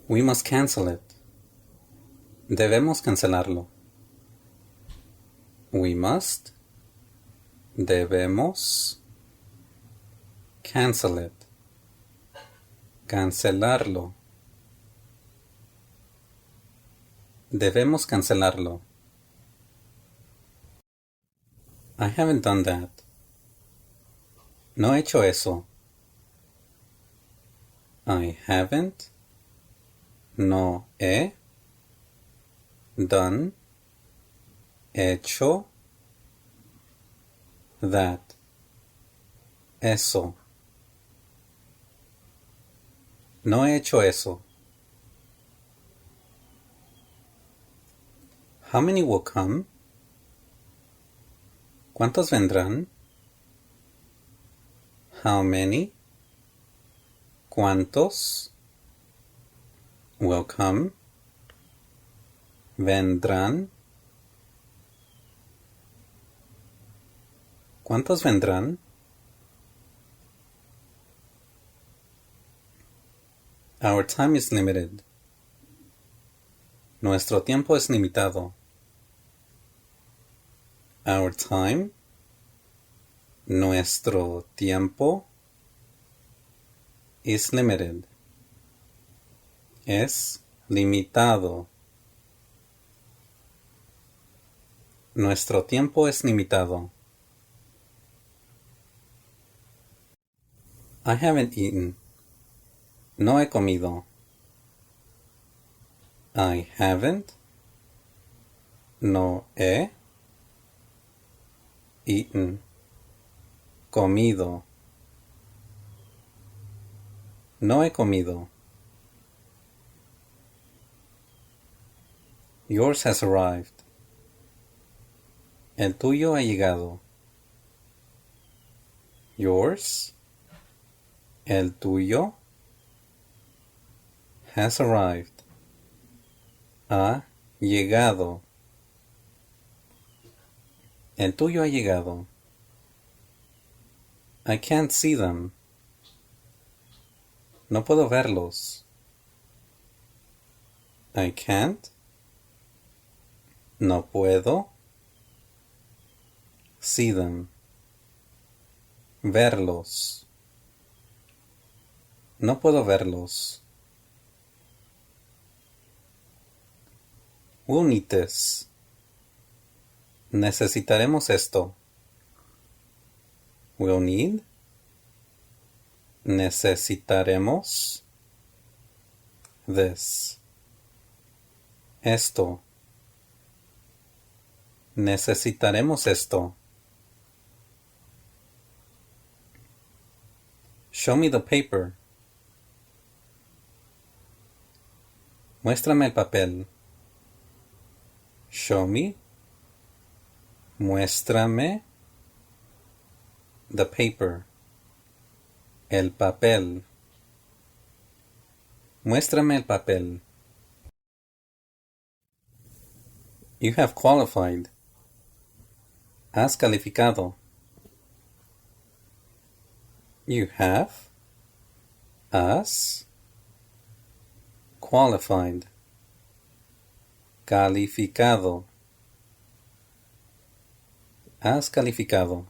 We must cancel it. Debemos cancelarlo. We must. Debemos. Cancel it. Cancelarlo. Debemos cancelarlo. I haven't done that. No he hecho eso. I haven't. No he. Done. Hecho. That. Eso. No he hecho eso. How many will come? ¿Cuántos vendrán? How many? ¿Cuántos? Will come. Vendrán. ¿Cuántos vendrán? Our time is limited. Nuestro tiempo es limitado. Our time. Nuestro tiempo. Is limited. Es limitado. Nuestro tiempo es limitado. I haven't eaten. No he comido. I haven't. No he. Eaten. Comido. No he comido. Yours has arrived. El tuyo ha llegado. Yours. El tuyo. Has arrived. Ha llegado. El tuyo ha llegado. I can't see them. No puedo verlos. I can't. No puedo. See them. Verlos. No puedo verlos. We'll need this. Necesitaremos esto. We'll need. Necesitaremos. This. Esto. Necesitaremos esto. Show me the paper. Muéstrame el papel. Show me. Muéstrame. The paper. El papel. Muéstrame el papel. You have qualified. Has calificado. You have. Has. Qualified. Calificado. Has calificado.